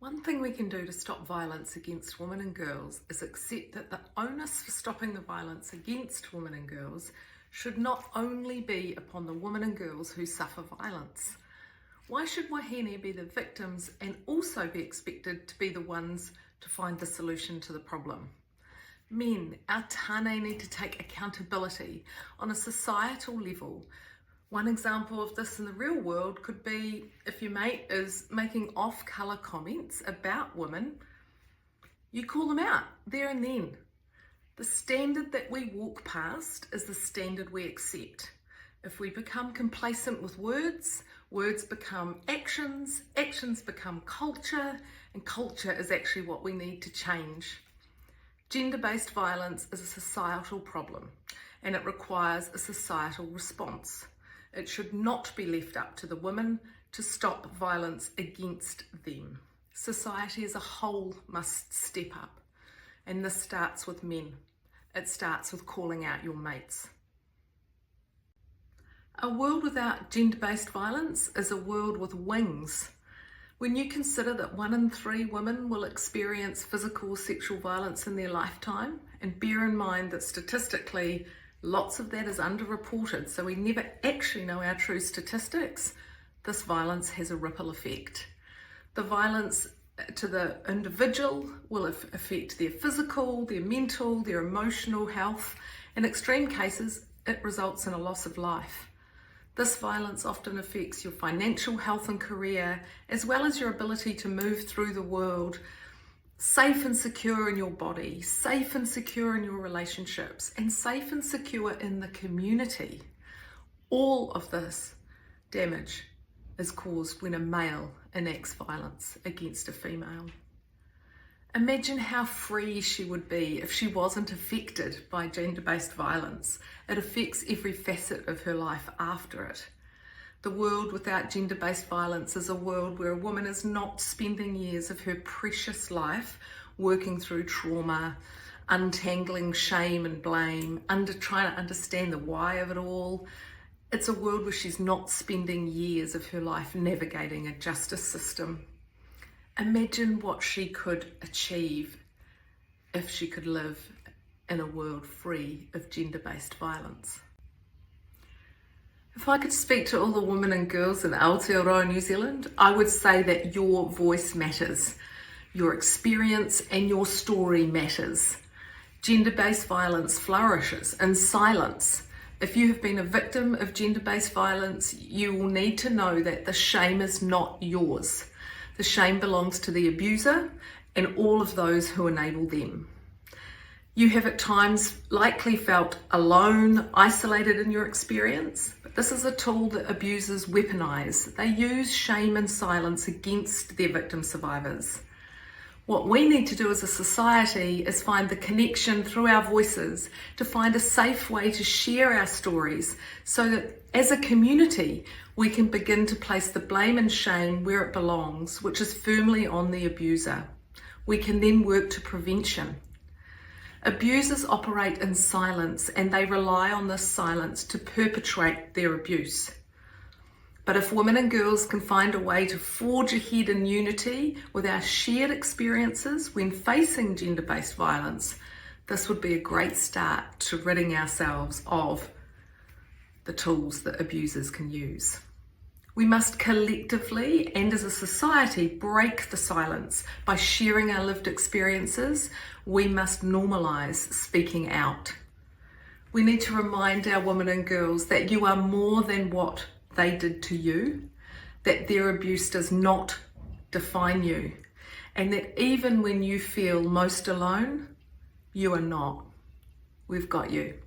One thing we can do to stop violence against women and girls is accept that the onus for stopping the violence against women and girls should not only be upon the women and girls who suffer violence. Why should wahine be the victims and also be expected to be the ones to find the solution to the problem? Men, our tāne need to take accountability on a societal level. One example of this in the real world could be if your mate is making off-colour comments about women, you call them out there and then. The standard that we walk past is the standard we accept. If we become complacent with words, words become actions, actions become culture, and culture is actually what we need to change. Gender-based violence is a societal problem, and it requires a societal response. It should not be left up to the women to stop violence against them. Society as a whole must step up, and this starts with men. It starts with calling out your mates. A world without gender-based violence is a world with wings. When you consider that 1 in 3 women will experience physical or sexual violence in their lifetime, and bear in mind that statistically lots of that is underreported, so we never actually know our true statistics, this violence has a ripple effect. The violence to the individual will affect their physical, their mental, their emotional health. In extreme cases, it results in a loss of life. This violence often affects your financial health and career, as well as your ability to move through the world safe and secure in your body, safe and secure in your relationships, and safe and secure in the community. All of this damage is caused when a male enacts violence against a female. Imagine how free she would be if she wasn't affected by gender-based violence. It affects every facet of her life after it. The world without gender-based violence is a world where a woman is not spending years of her precious life working through trauma, untangling shame and blame, trying to understand the why of it all. It's a world where she's not spending years of her life navigating a justice system. Imagine what she could achieve if she could live in a world free of gender-based violence. If I could speak to all the women and girls in Aotearoa, New Zealand, I would say that your voice matters. Your experience and your story matters. Gender-based violence flourishes in silence. If you have been a victim of gender-based violence, you will need to know that the shame is not yours. The shame belongs to the abuser and all of those who enable them. You have at times likely felt alone, isolated in your experience, but this is a tool that abusers weaponize. They use shame and silence against their victim survivors. What we need to do as a society is find the connection through our voices to find a safe way to share our stories so that as a community we can begin to place the blame and shame where it belongs, which is firmly on the abuser. We can then work to prevention. Abusers operate in silence and they rely on this silence to perpetrate their abuse. But if women and girls can find a way to forge ahead in unity with our shared experiences when facing gender-based violence, this would be a great start to ridding ourselves of the tools that abusers can use. We must collectively and as a society break the silence by sharing our lived experiences. We must normalise speaking out. We need to remind our women and girls that you are more than what they did to you, that their abuse does not define you, and that even when you feel most alone, you are not. We've got you.